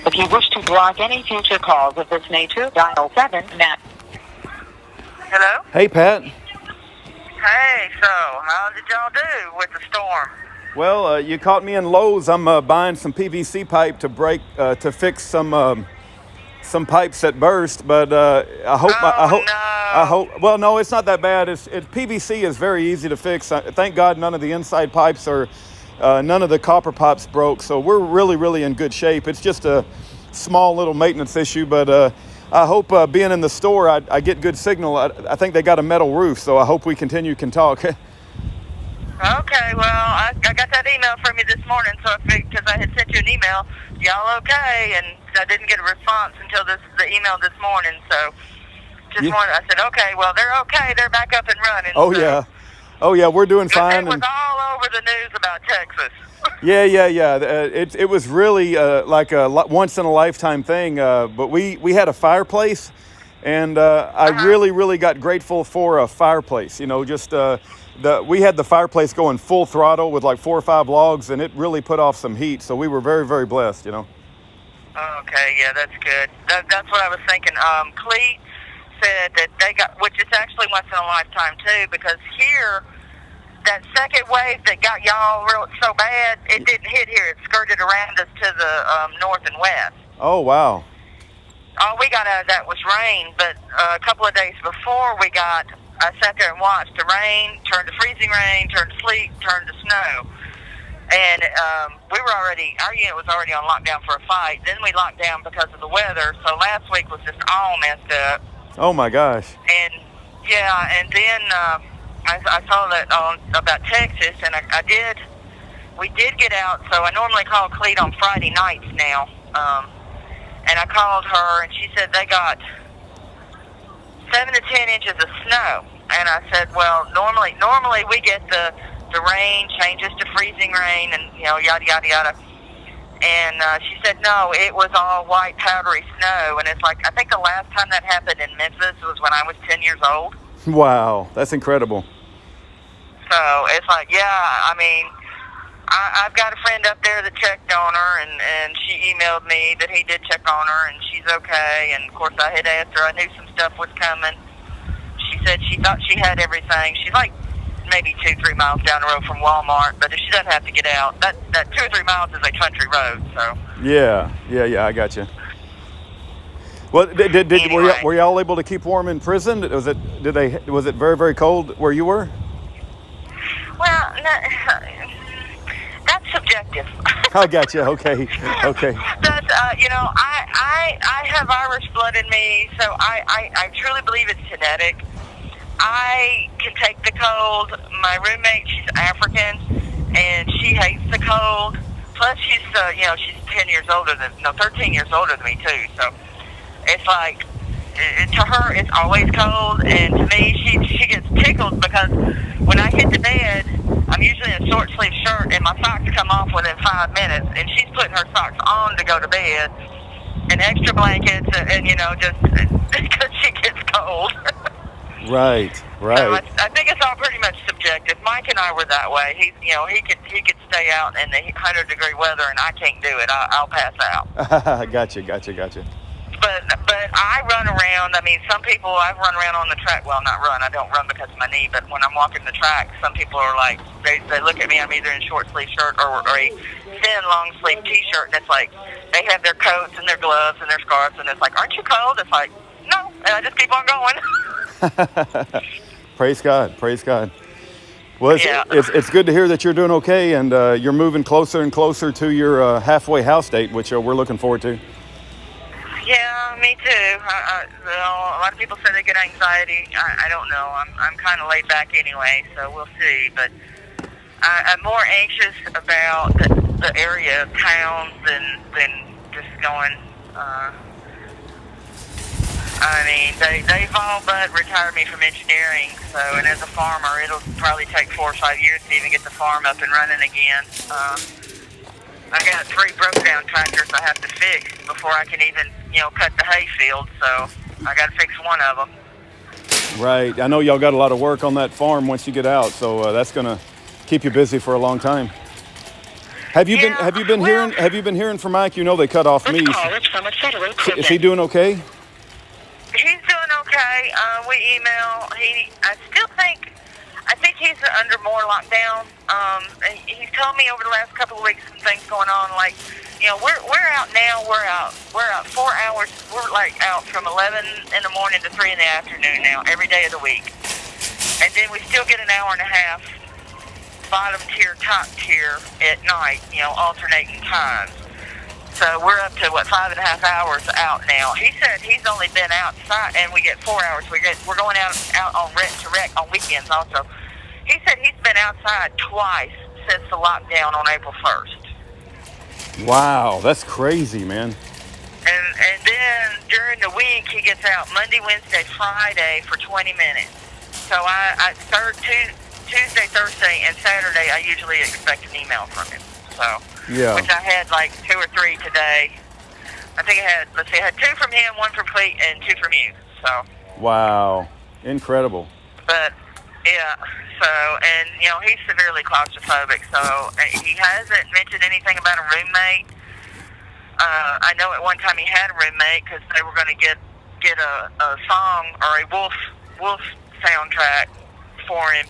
If you wish to block any future calls of this nature, dial 7 now. Hello? Hey, Pat. Hey, so how did y'all do with the storm? Well, you caught me in Lowe's. I'm buying some PVC pipe to fix some pipes that burst. But I hope. Well, no, it's not that bad. PVC is very easy to fix. Thank God none of the inside pipes none of the copper pipes broke. So we're really, really in good shape. It's just a small little maintenance issue, but I hope being in the store, I get good signal. I think they got a metal roof, so I hope we can talk. Okay, well, I got that email from you this morning, so because I had sent you an email, y'all okay? And I didn't get a response until the email this morning, so I said, okay, well, they're okay. They're back up and running. Oh yeah, we're doing fine. It was all over the news about Texas. Yeah. It was really like a once in a lifetime thing. But we had a fireplace, and I really got grateful for a fireplace. You know, just we had the fireplace going full throttle with like 4 or 5 logs, and it really put off some heat. So we were very, very blessed. You know. Okay, yeah, that's good. That's what I was thinking. Cleet said that they got, which is actually once in a lifetime too, because here, that second wave that got y'all so bad, it didn't hit here. It skirted around us to the north and west. Oh, wow. All we got out of that was rain, but a couple of days before I sat there and watched the rain turn to freezing rain, turn to sleet, turn to snow. And our unit was already on lockdown for a fight. Then we locked down because of the weather. So last week was just all messed up. Oh my gosh. And then I saw that about Texas, and we did get out. So I normally call Cleet on Friday nights now. And I called her, and she said they got 7 to 10 inches of snow. And I said, well, normally we get the rain changes to freezing rain, and yada yada yada. And she said no, it was all white powdery snow. And it's like, I think the last time that happened in Memphis was when I was 10 years old. Wow, that's incredible. So it's like, yeah, I mean, I've got a friend up there that checked on her, and she emailed me that he did check on her, and she's okay. And of course I had asked her, I knew some stuff was coming. She said she thought she had everything. She's like maybe 2-3 miles down the road from Walmart, but if she doesn't have to get out, that 2 or 3 miles is a country road. So yeah, I got you. Well, anyway. were y'all able to keep warm in prison? Was it very, very cold where you were? Well, no, that's subjective. I got you. Okay. That's I have Irish blood in me, so I truly believe it's genetic. I can take the cold. My roommate, she's African, and she hates the cold. Plus, she's 13 years older than me too. So it's like, to her, it's always cold, and to me, she gets tickled because when I hit the bed, I'm usually in a short sleeve shirt, and my socks come off within 5 minutes, and she's putting her socks on to go to bed, and extra blankets, and just because she gets cold. Right. So I think it's all pretty much subjective. Mike and I were that way. He could stay out in the 100-degree weather, and I can't do it. I'll pass out. Gotcha. But I run around. I mean, some people, I've run around on the track. Well, not run. I don't run because of my knee. But when I'm walking the track, some people are like, they look at me. I'm either in short sleeve shirt or a thin long sleeve T-shirt, and it's like they have their coats and their gloves and their scarves, and it's like, aren't you cold? It's like, no, and I just keep on going. Praise God. Well, it's good to hear that you're doing okay, and you're moving closer and closer to your halfway house date, which we're looking forward to. Yeah, me too. A lot of people say they get anxiety. I don't know. I'm kind of laid back anyway, so we'll see. But I'm more anxious about the area of town than just going. I mean, they've all but retired me from engineering, and as a farmer, it'll probably take 4 or 5 years to even get the farm up and running again. I got 3 broke down tractors I have to fix before I can even, cut the hay field, so I got to fix one of them. Right. I know y'all got a lot of work on that farm once you get out, so that's going to keep you busy for a long time. Have you been hearing from Mike? You know they cut off me. Call is from a federal prison. Is he doing okay? He's doing okay. We email. I think he's under more lockdown. He's told me over the last couple of weeks some things going on. Like, we're out now. We're out 4 hours. We're like out from 11 in the morning to 3 in the afternoon now, every day of the week. And then we still get an hour and a half, bottom tier, top tier at night. Alternating times. So we're up to 5.5 hours out now. He said he's only been outside, and we get 4 hours. We're going out on rec to rec on weekends also. He said he's been outside twice since the lockdown on April 1st. Wow, that's crazy, man. And then during the week he gets out Monday, Wednesday, Friday for 20 minutes. So Tuesday, Thursday, and Saturday I usually expect an email from him. So. Yeah. Which I had like 2 or 3 today. I think I had 2 from him, 1 from Fleet, and 2 from you. So. Wow. Incredible. But, yeah. So, and, he's severely claustrophobic. So, he hasn't mentioned anything about a roommate. I know at one time he had a roommate because they were going to get a song or a wolf soundtrack for him.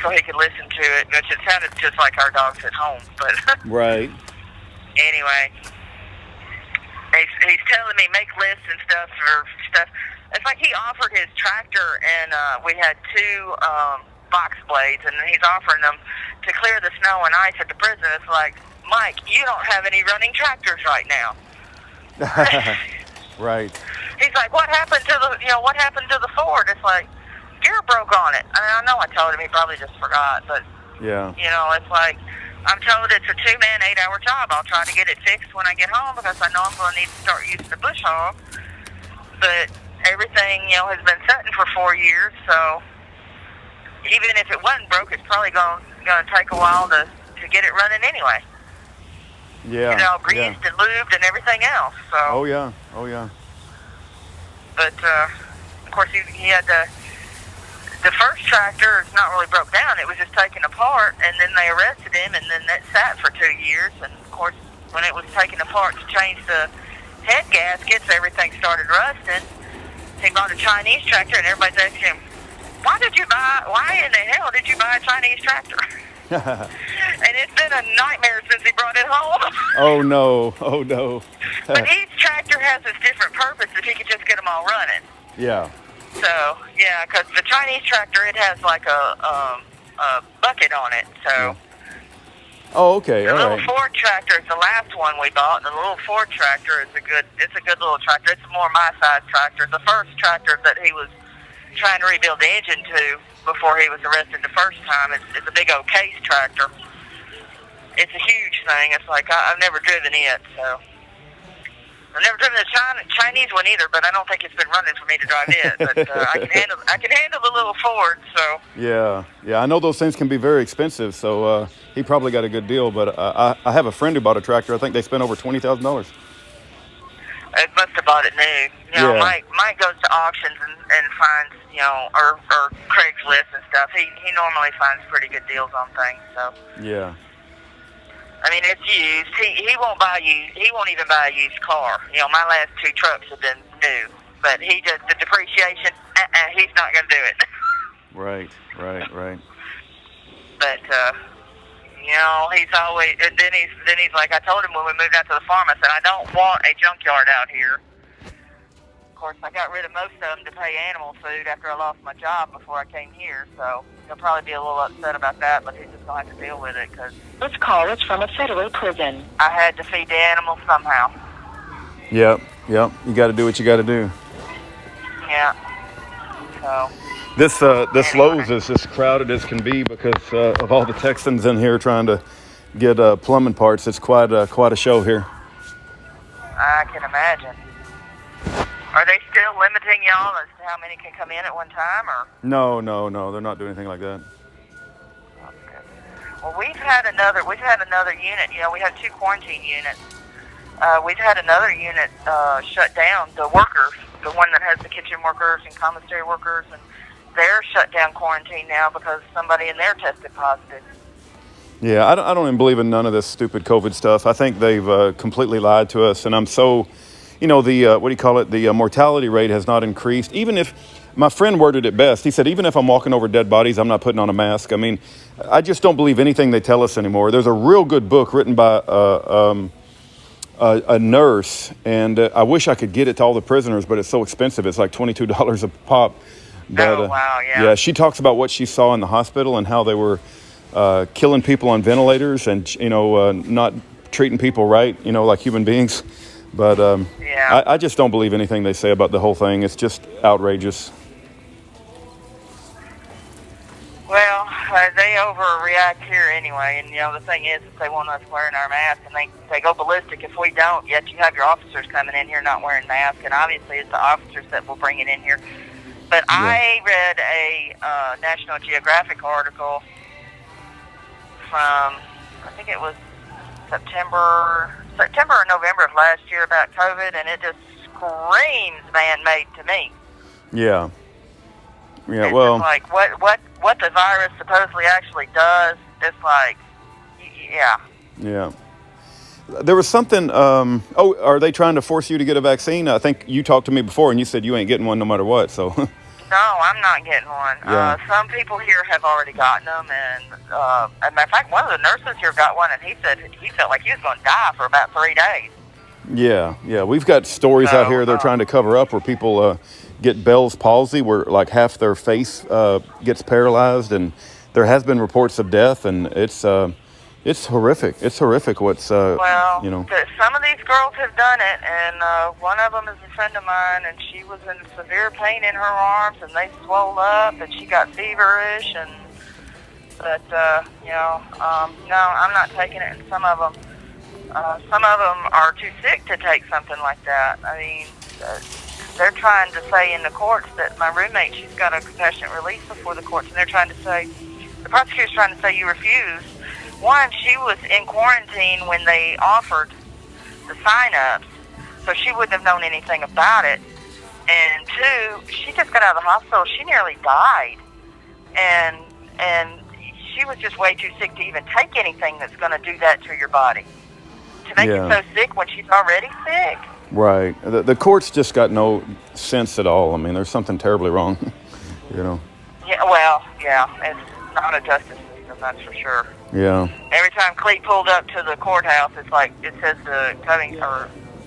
So he could listen to it, which it sounded just like our dogs at home. But right. Anyway, he's telling me make lists and stuff for stuff. It's like he offered his tractor, and we had 2 box blades, and he's offering them to clear the snow and ice at the prison. It's like, Mike, you don't have any running tractors right now. Right. He's like, what happened to the Ford? It's like, gear broke on it. I know I told him, he probably just forgot, but yeah. It's like, I'm told it's a 2-man, 8-hour job. I'll try to get it fixed when I get home because I know I'm going to need to start using the bush hog. But everything, has been setting for 4 years, so even if it wasn't broke, it's probably going to take a while to get it running anyway. Yeah. Greased and lubed and everything else. So. Oh yeah. But of course, he had the first tractor is not really broke down. It was just taken apart, and then they arrested him, and then that sat for 2 years. And, of course, when it was taken apart to change the head gaskets, everything started rusting. He bought a Chinese tractor, and everybody's asking him, why in the hell did you buy a Chinese tractor? And it's been a nightmare since he brought it home. Oh, no. But each tractor has its different purpose if he could just get them all running. Yeah. So, yeah, because the Chinese tractor, it has like a bucket on it, so. Yeah. Oh, okay, all right. The little Ford tractor is the last one we bought, and the little Ford tractor is a good little tractor. It's more my size tractor. The first tractor that he was trying to rebuild the engine to before he was arrested the first time is a big old case tractor. It's a huge thing. It's like, I've never driven it, so. I've never driven the Chinese one either, but I don't think it's been running for me to drive it. But I can handle the little Ford, so. Yeah. I know those things can be very expensive, so he probably got a good deal. But I have a friend who bought a tractor. I think they spent over $20,000. It must have bought it new. Mike goes to auctions and finds, or Craigslist and stuff. He normally finds pretty good deals on things. So. Yeah. I mean, it's used. He won't buy used. He won't even buy a used car. My last 2 trucks have been new, but the depreciation. He's not going to do it. Right. But he's always. And then he's like, I told him when we moved out to the farm. I said, I don't want a junkyard out here. Of course, I got rid of most of them to pay animal food after I lost my job before I came here. So he'll probably be a little upset about that, but he's just going to have to deal with it because. This call is from a federal prison. I had to feed the animals somehow. Yep. You got to do what you got to do. Yeah. So. This Lowe's is as crowded as can be because of all the Texans in here trying to get plumbing parts. It's quite a show here. I can imagine. Are they still limiting y'all as to how many can come in at one time, or? No. They're not doing anything like that. Okay. Well, we've had another unit. We have 2 quarantine units. We've had another unit shut down. The workers, the one that has the kitchen workers and commissary workers, and they're shut down quarantine now because somebody in there tested positive. Yeah, I don't even believe in none of this stupid COVID stuff. I think they've completely lied to us, and I'm so, the what do you call it? The mortality rate has not increased. Even if my friend worded it best, he said, even if I'm walking over dead bodies, I'm not putting on a mask. I mean, I just don't believe anything they tell us anymore. There's a real good book written by a nurse, and I wish I could get it to all the prisoners, but it's so expensive. It's like $22 a pop. But, oh, wow, yeah. Yeah, she talks about what she saw in the hospital and how they were killing people on ventilators and, not treating people right, like human beings. But yeah. I just don't believe anything they say about the whole thing. It's just outrageous. Well, they overreact here anyway, and the thing is they want us wearing our masks, and they go ballistic if we don't. Yet you have your officers coming in here not wearing masks, and obviously it's the officers that will bring it in here. But yeah. I read a National Geographic article from, I think it was September or November of last year about COVID, and it just screams man-made to me. Yeah. Yeah, it's well, like what the virus supposedly actually does. It's like, yeah. Yeah. There was something. Are they trying to force you to get a vaccine? I think you talked to me before, and you said you ain't getting one no matter what. So. No, I'm not getting one. Yeah. Some people here have already gotten them, and as a matter of fact, one of the nurses here got one, and he said he felt like he was going to die for about 3 days. Yeah. We've got stories out here they're trying to cover up where people get Bell's palsy, where like half their face gets paralyzed, and there has been reports of death, and it's horrific. It's horrific what's, some of these girls have done it, and one of them is a friend of mine, and she was in severe pain in her arms, and they swelled up, and she got feverish, but no, I'm not taking it, and some of them are too sick to take something like that. I mean, they're trying to say in the courts that my roommate, she's got a compassionate release before the courts, and they're trying to say, the prosecutor's trying to say you refuse. One, she was in quarantine when they offered the sign-ups, so she wouldn't have known anything about it. And two, she just got out of the hospital. She nearly died. And she was just way too sick to even take anything that's going to do that to your body. To make you so sick when she's already sick. Right. The courts just got no sense at all. I mean, there's something terribly wrong, Yeah, well, it's not a justice system, that's for sure. Yeah. Every time Cleet pulled up to the courthouse, it's like it says the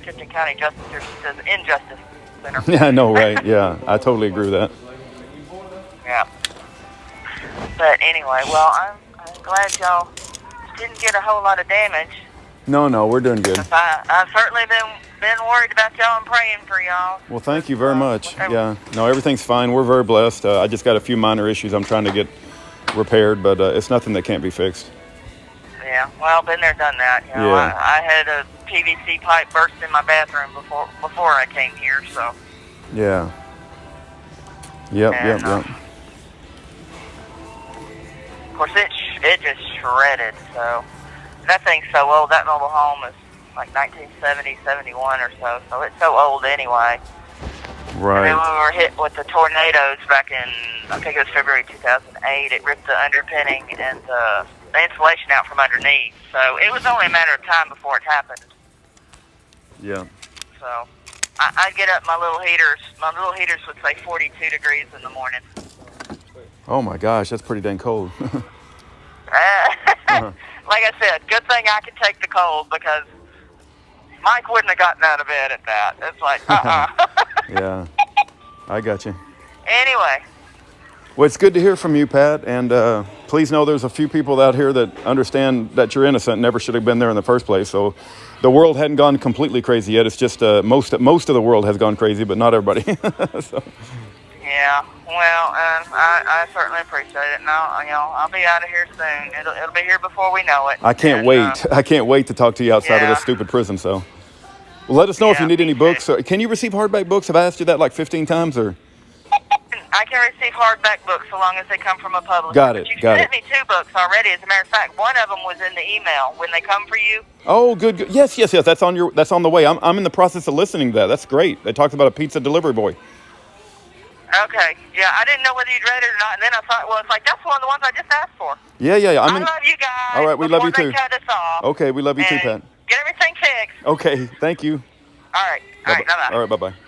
Tipton County Justice, or it says Injustice Center. Yeah, I know, right? Yeah, I totally agree with that. Yeah. But anyway, well, I'm glad y'all didn't get a whole lot of damage. No, we're doing good. I've certainly been worried about y'all and praying for y'all. Well, thank you very much. Yeah, no, everything's fine. We're very blessed. I just got a few minor issues I'm trying to get repaired, but it's nothing that can't be fixed. Yeah, well, been there, done that. I had a PVC pipe burst in my bathroom before I came here, so. Yeah. Yep. Of course, it just shredded, so. That thing's so old. That mobile home is like 1970, 71 or so it's so old anyway. Right. And then when we were hit with the tornadoes back in, I think it was February 2008, it ripped the underpinning and the insulation out from underneath. So it was only a matter of time before it happened. Yeah. So I'd get up, my little heaters would say 42 degrees in the morning. Oh my gosh, that's pretty dang cold. Like I said, good thing I can take the cold, because Mike wouldn't have gotten out of bed at that. It's like, Yeah, I got you. Anyway. Well, it's good to hear from you, Pat, and please know there's a few people out here that understand that you're innocent, never should have been there in the first place. So the world hadn't gone completely crazy yet. It's just most of the world has gone crazy, but not everybody. So. Yeah, well, I certainly appreciate it. Now, I'll be out of here soon. It'll be here before we know it. I can't wait. I can't wait to talk to you outside of this stupid prison cell. Well, let us know if you need any books. Can you receive hardback books? Have I asked you that like 15 times, or? I can receive hardback books so long as they come from a publisher. Got it. You sent me 2 books already. As a matter of fact, one of them was in the email when they come for you. Oh, good. Yes. That's on the way. I'm in the process of listening to that. That's great. They talked about a pizza delivery boy. Okay. Yeah, I didn't know whether you'd read it or not, and then I thought, well, it's like that's one of the ones I just asked for. Yeah. I love you guys. All right, we love you before too. They cut us off. Okay, we love you too, And Pat. get everything fixed. Okay, thank you. All right. All right. Bye-bye. All right, bye-bye.